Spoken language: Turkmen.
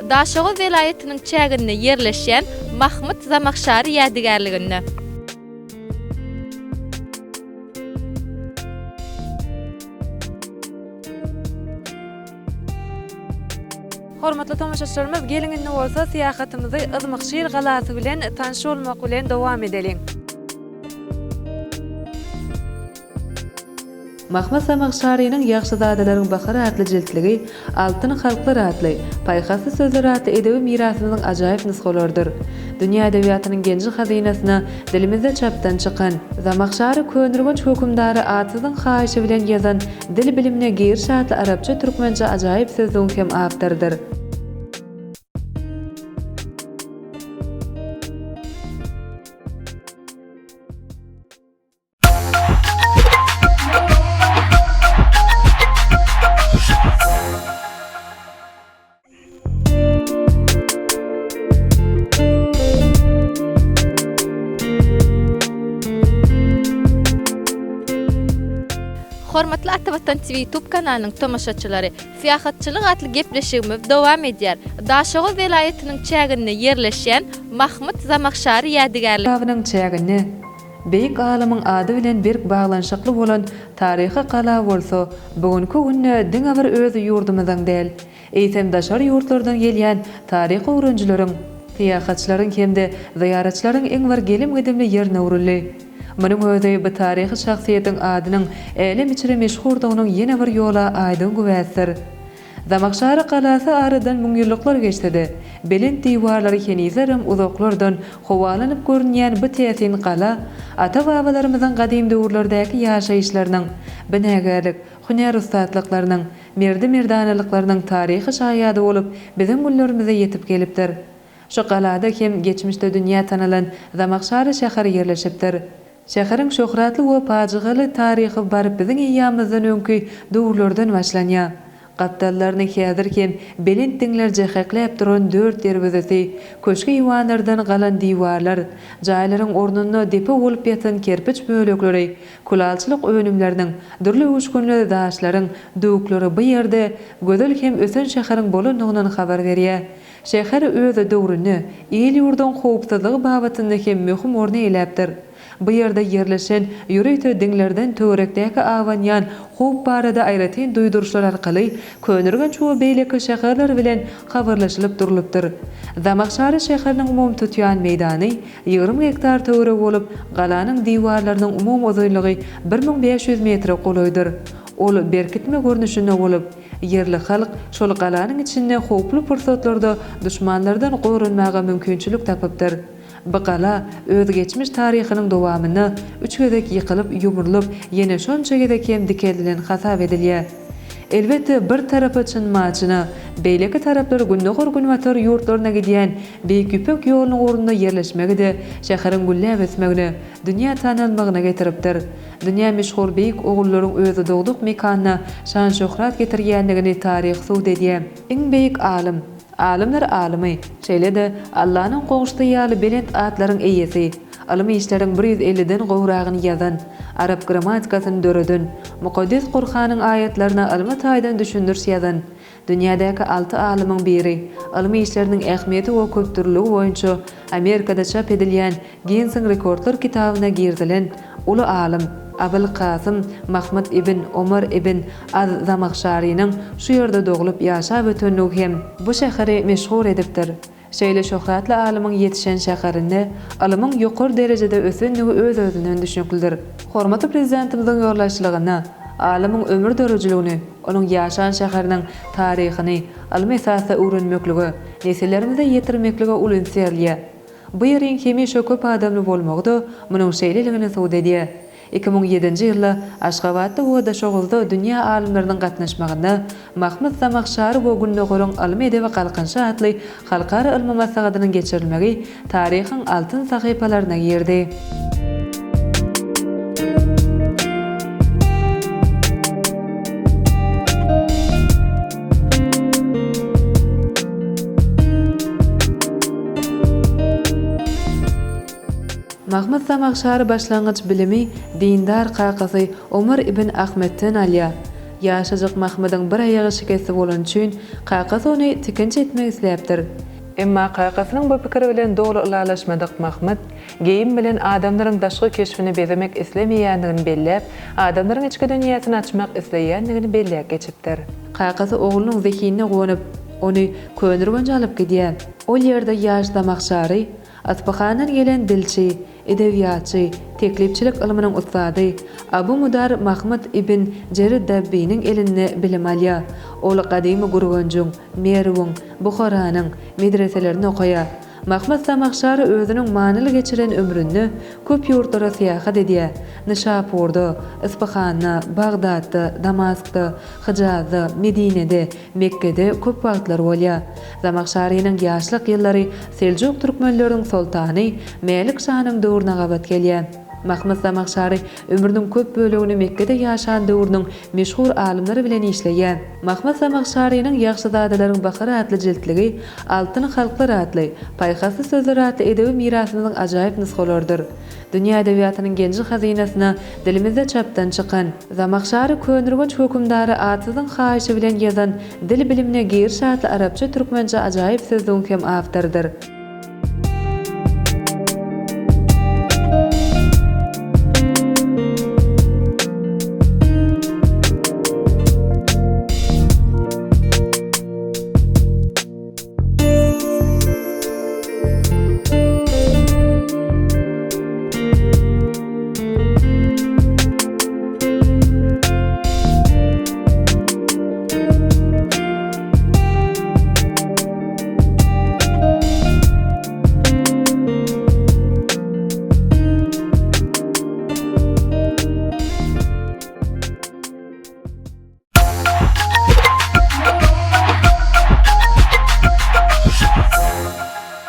Daşoğu velayetinin çäginde yerleşen Mahmud Zamakşary ýadygarlygynda. Hormatly tamaşaçylarymyz, geliňinde bolsa syýahatymyzy Izmykşyr galasy bilen tanış bolmak bilen dowam edeliň. Mahmud Zamakşarynyň ýagşy zadalaryň bahar atly jiltligi, altyn halklar atly, paýhasy sözler atly edebi mirasynyň ajaýyp nusgalardyr. Dünýä edebiýatynyň genji hazynasyna dilimizde çapdan çykan Zamakşary könürgünç hökümdary atyzyň haýyşy bilen ýazan dil bilimine gir şatly arabça türkmençe ajaýyp sözlüň hem awtordyr. Hormatly Atabatan TV YouTube kanalynyň tamaşaçylary, syýahatçylyk atly gepleşigimiz dowam edýär. Daşoğu velayetiniň çäginde yerleşen Mahmud Zamakşary ýadygarlygynyň çäginde beýik alymyň ady bilen berk baglanşykly bolan taryhy gala bolsa, bugünkü günde diňe bir öz ýurdumyzyň däl, eýsem daşary ýurtlardan gelýän taryhy öwrenjileriň, syýahatçylaryň hemde ziyaratçylaryň eň bir gelim gedimli ýerine uruly. Manyň özi bu taryhy şahsiýetiň adynyň elem içre meşhurdygynyň ýene bir ýola aýdyn güwäsdir. Zamakşary galasy aradan müň ýyllyklar geçdi. Belin diwarlary henizerim uzaklardan howalanyp görünýän bu täsin gala, ata-babalarymyzyň gadim döwürlerdeги ýaşaýyşlarynyň, binägerlik, hünär ustadlyklarynyň, merdi-merdanalyklarynyň taryhy şaýady bolup biziň günlerimize ýetip gelipdir. Şu galada hem geçmişde dünýä tanalan Zamakşary şäheri ýerleşipdir. Şäheriň şöhratly we paýjygaly taryhy bar biziň ýamyzdan öňki döwürlerden başlanýar. Gapdallaryny häzir hem belin diňlerje häkläp duran 4 derbezesi, köşke ýywanlardan galan diwarlar, jaýlaryň ornuny depe bolup ýatan kerpiç bölekleri, kulalçylyk önümleriniň, dürli uçkunly daşlaryň döwükleri bu ýerde gözel hem ösen şäheriň bolandygyny habar berýär. Şäher öz döwrüni, el ýurdun howpsuzlygy babatynda hem möhüm orny eläpdir. Bu ýerde ýerleşen ýürekde diňlerden töwerekdäki awanýan howp barada aýratyn duýduruşlar arkaly könürgen çoğu beýleki şäherler bilen habarlaşylyp durulypdyr. Zamakşary şäheriniň umum tutýan meýdany 20 hektar töwerek bolup, galanyň diwarlarynyň umum uzunlygy 1500 metr golaýdyr. Ol berkitme görnüşinde bolup, yerli halk şol galanyň içinde howply pursatlarda düşmanlardan gorunmaga mümkinçilik tapypdyr. Bu gala öz geçmiş taryhynyň dowamyny 3 gezek ýykylyp ýumurlyp, ýene şonça gezek hem dikeldilen hasap edilýär. Elbette bir tarapy çynmaçyna, beýleki taraplar günnähor günwatar ýurtlaryna gidýän beýik ýüpek ýolunyň ornuna ýerleşmegi de şäheriň gülläp esmegini, dünýä tanalmagyna getiripdir. Dünýä meşhur beýik ogullaryň özü dogduk mekanyna şan şöhrat getirýändigini taryh suwd edýär. Iň beýik alim, alimler alimy, şeýle de Allahyň gowuşdurýaly belent atlaryň eýesi, alymy işleriň 150den gowragyny ýazan, arab grammatikasyny döredin, Muqaddes Qur'anyň ayetlerini alymy taýdan düşündürş ýazan, dünýädäki 6 alymyň biri, alymy işleriniň ähmiýeti we köpdürligi boýunça Amerikada çap edilýän Guinness Rekordlar kitabyna girdilen uly alim Abul Qasim Mahmud ibn Omar ibn Az-Zamakşarynyň şu ýerde dogulup ýaşap ötendigi hem bu şäheri meşhur edipdir. Şeýle şöhratly alymyň ýetişen şäherinde alymyň ýokary derejede ösenligi öz-özünden düşünýärdir. Hormatly prezidentimiziň ýollaşylygyna, alymyň ömür dörejiligini, onuň ýaşan şäheriniň taryhyny, alymy esasda öwrenmekligi, nesillerimize ýetirmekligi ulunserliýär. Bu ýeriň hemişe köp adamly bolmagy da munyň şeýleligini suwd edýär. 2007-nji ýylda Aşgabatda we Daşoğuzda dünýä alimleriniň gatnaşmagyna Mahmud Zamakşary we günnähoriň alymy edebi galkynşy atly halkara ilmi masagadynyň geçirilmegi taryhyň altyn sahypalaryna girdi. Mahmud Zamakşary başlangyç bilimi dindar kakasy Omar ibn Ahmedden alýar. yaşajak Mahmudyň bir ayagy şikesi bolan üçin Kakasy ony tikinç etmek isläpdir. Emma Kakasynyň bu pikiri bilen dogry ulalaşmadyk Mahmud, geyim bilen adamlaryň daşky keşfini bezemek islemeýändigini belläp, adamlaryň içki dünýäsyny açmak isleýändigini belläp geçipdir. Kakasy oglunyň zekine gonyp, ony könürgünce alyp gidýär. Ol ýerde ýaş Zamakhşary, Aspahandan gelen dilçi, edebiyatçı, teklipçilik ilminiň ustady Abu Mudar Mahmud ibn Jarir Dabbi'nin elinde bilim alýar. Ol gadymy Gurgunjuň, Merwüň, Buharanyň medreselerini okaýar. Mahmud Zamakhşary özüniň manyly geçiren ömründe köp ýurtlara syýahat edýär. Nişapurda, Ispahanda, Bagdadda, Damaskda, Hijazda, Medinede, Mekkede köp wagtlar bolýar. Zamakhşarynyň ýaşlyk ýyllary Seljuk türkmenläriniň sultany Melik Şahanyň döwrüne gabat gelýär. Mahmud Zamakhşary ömrüniň köp bölegini Mekkede ýaşan döwrüniň meşhur alimleri bilen işleýär. Mahmud Zamakhşarynyň Ýagşyzadalaryň Bahar adly jiltligi Altyn halklar adly paýhasy sözler adly edebi mirasynyň ajaýyp nusgalardyr. Dünýä edebiýatynyň genji hazynasyna dilimizde çapdan çykan Zamakhşary könürgünç hökümdary atyzyň haýyşy bilen ýazan dil bilimine gir şartly arapça türkmençe ajaýyp sözlüğüň hem awtordyr.